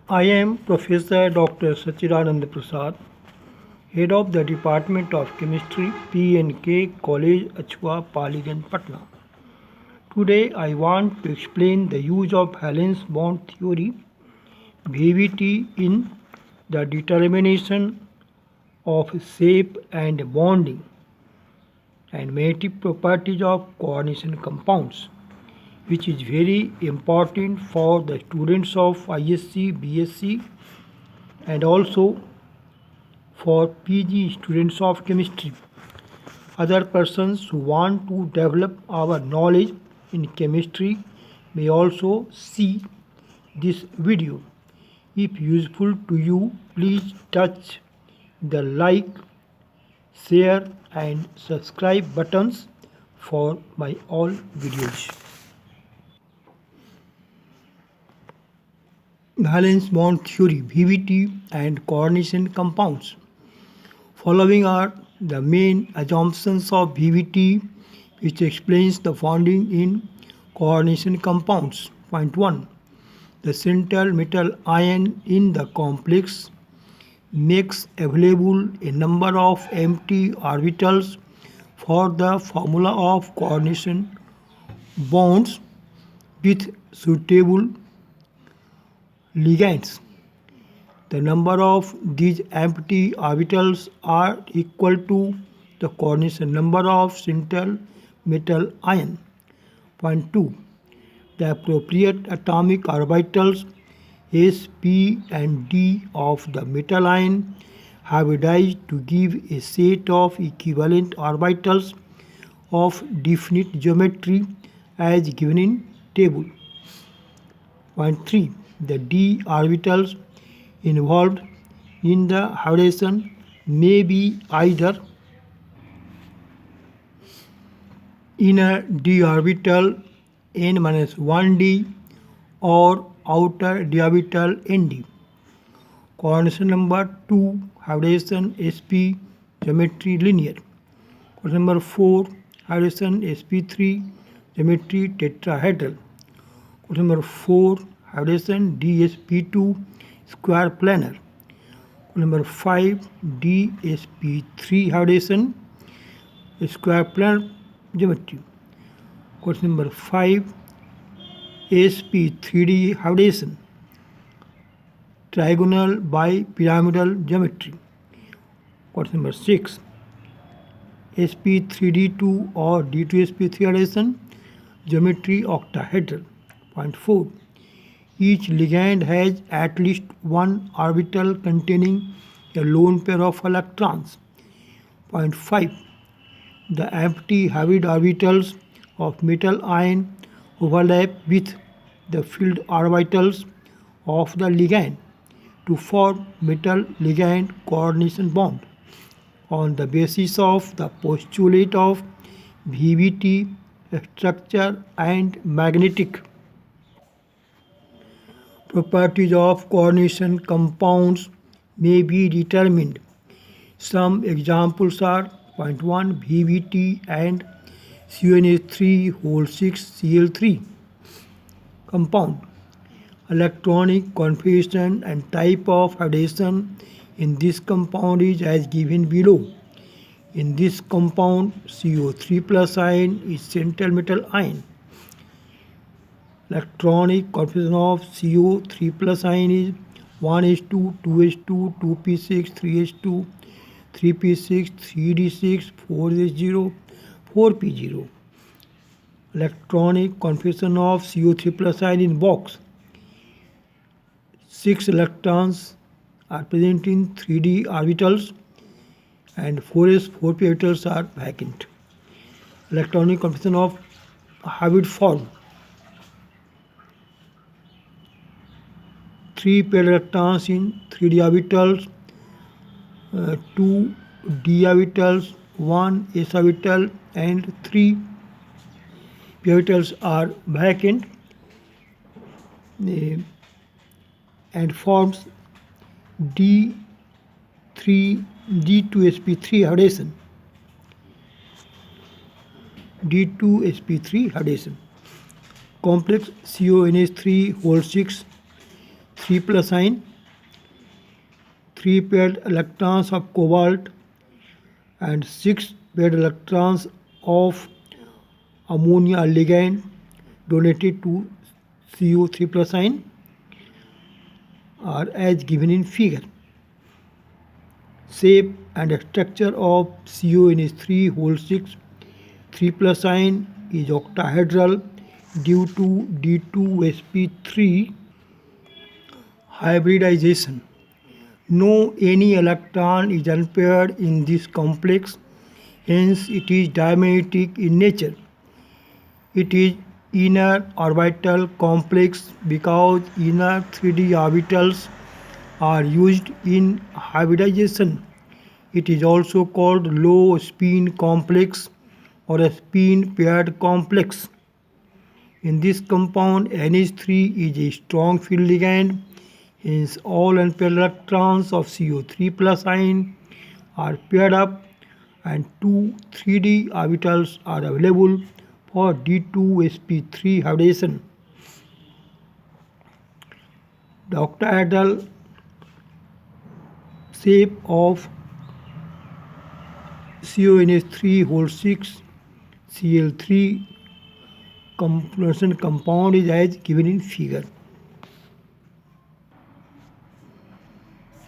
I am Professor Dr. Sachidanand Prasad, Head of the Department of Chemistry, P&K College, Achua, Paliganj, Patna. Today I want to explain the use of valence bond theory, VVT, in the determination of shape and bonding and magnetic properties of coordination compounds, which is very important for the students of ISc, BSc, and also for PG students of chemistry. Other persons who want to develop our knowledge in chemistry may also see this video. If useful to you, please touch the like, share and subscribe buttons for my all videos. Valence bond theory, VVT and coordination compounds. Following are the main assumptions of VVT, which explains the bonding in coordination compounds. Point 1. The central metal ion in the complex makes available a number of empty orbitals for the formula of coordination bonds with suitable ligands. The number of these empty orbitals are equal to the coordination number of central metal ion. Point 2. The appropriate atomic orbitals S, P and D of the metal ion hybridized to give a set of equivalent orbitals of definite geometry as given in table. Point 3. The d orbitals involved in the hybridization may be either inner d orbital n-1d or outer d orbital nd. Coordination number 2, hybridization sp geometry linear. Coordination number 4, hybridization sp3 geometry tetrahedral. Coordination number 4, hybridization dsp2 square planar. Number 5, dsp3 hybridization square planar geometry. Question number 5, sp3d hybridization trigonal bipyramidal geometry. Question number 6, sp3d2 or d2sp3 hybridization geometry octahedral. Point 4. Each ligand has at least one orbital containing a lone pair of electrons. Point 5. The empty hybrid orbitals of metal ion overlap with the filled orbitals of the ligand to form metal ligand coordination bond. On the basis of the postulate of VVT, structure and magnetic properties of coordination compounds may be determined. Some examples are: point 1, VVT and CuNH3(6) compound. Electronic configuration and type of hybridization in this compound is as given below. In this compound, CO3+ ion is central metal ion. Electronic configuration of CO3+ ion is 1s2, 2s2, 2p6, 3s2, 3p6, 3d6, 4s0, 4p0. Electronic configuration of CO3+ ion in box. 6 electrons are present in 3d orbitals and 4s, 4p orbitals are vacant. Electronic configuration of hybrid form. 3 paired electrons in 3d orbitals, 2 d orbitals, 1 s orbital and 3 p orbitals are vacant and forms D2sp3 hybridization. D2sp3 hybridization. Complex CONH3(6) 3 plus ion, 3 paired electrons of cobalt, and 6 paired electrons of ammonia ligand donated to CO3 plus ion are as given in figure. Shape and structure of CONH3 whole 6 3 plus ion is octahedral due to D2sp3 hybridization. No any electron is unpaired in this complex, hence it is diamagnetic in nature. It is inner orbital complex because inner 3D orbitals are used in hybridization. It is also called low spin complex or a spin paired complex. In this compound, NH3 is a strong field ligand, hence all unpaired electrons of CO3 plus ion are paired up and two 3D orbitals are available for D2sp3 hybridization. The octahedral shape of CONH3 whole 6 Cl3 fluorescent compound is as given in figure.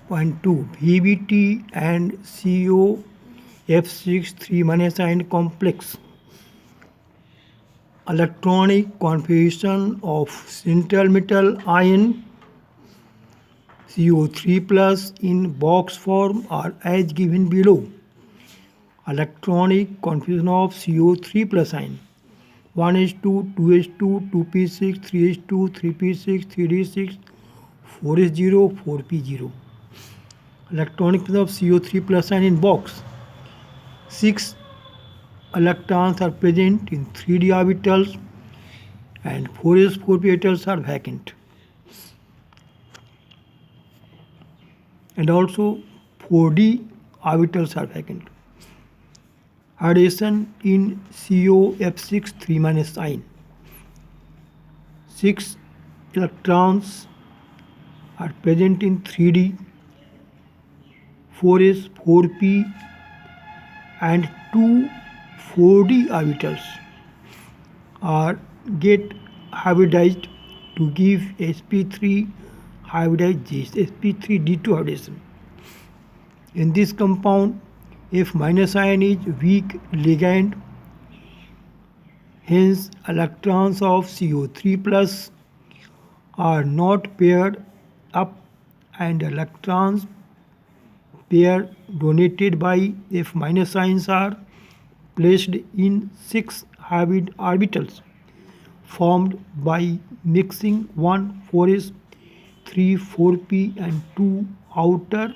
Point 2. VBT and COF6 3- ion complex. Electronic configuration of central metal ion CO3 plus in box form are as given below. Electronic configuration of CO3 plus ion 1s2, 2s2, 2p6, 3s2, 3p6, 3d6, 4s0, 4p0. Electronic configuration of CO3 plus ion in box. 6 electrons are present in 3d orbitals and 4s 4p orbitals are vacant. And also 4d orbitals are vacant. Hybridization in COF6 3- ion. 6 electrons are present in 3d, 4s, 4p and 2 4d orbitals are get hybridized to give sp3 hybridized sp3d2 hybridization. In this compound, F- ion is weak ligand, hence electrons of CO3 plus are not paired up and electrons pair donated by F- ions are placed in 6 hybrid orbitals formed by mixing 1 4s, 3 4p and 2 outer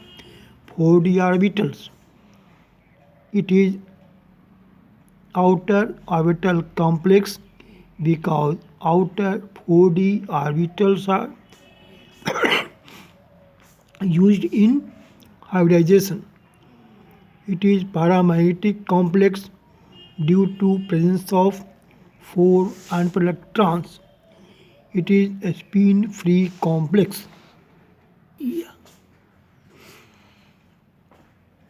4d orbitals. It is outer orbital complex because outer 4d orbitals are used in hybridization. It is paramagnetic complex due to presence of 4 unpaired electrons. It is a spin-free complex.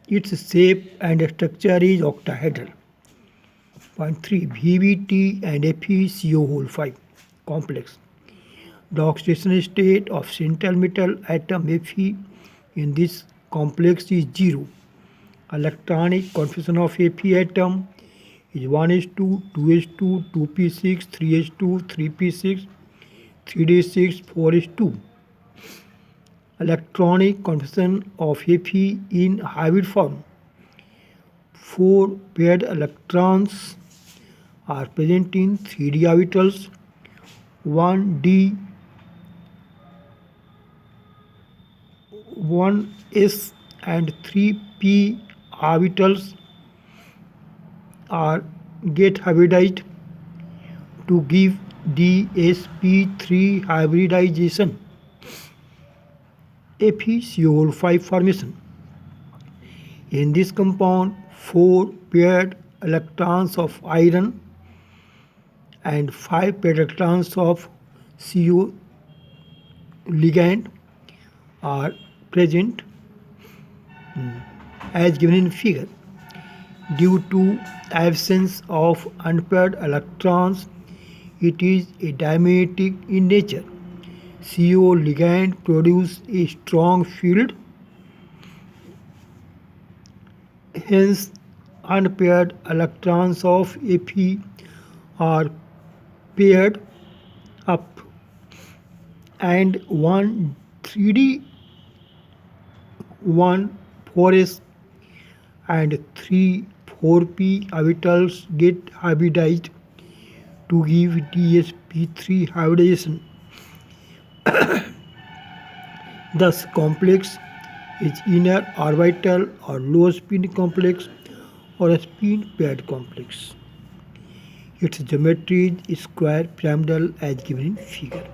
Its shape and structure is octahedral. Point 3. VBT and FeCO whole 5 complex. The oxidation state of central metal atom Fe in this complex is 0. Electronic configuration of Fe atom is 1s2, 2s2, 2p6, 3s2, 3p6, 3d6, 4s2. Electronic configuration of Fe in hybrid form. 4 paired electrons are present in 3d orbitals. 1d, 1s and 3p orbitals are get hybridized to give dsp3 hybridization. FeCO5 formation. In this compound, 4 paired electrons of iron and 5 paired electrons of CO ligand are present as given in figure. Due to absence of unpaired electrons, it is a diametric in nature. CO ligand produce a strong field, hence unpaired electrons of Fe are paired up, and one 3d, one 4s, and three 4p orbitals get hybridized to give dsp3 hybridization. Thus, complex is inner orbital or low spin complex or a spin paired complex. Its geometry is square pyramidal as given in figure.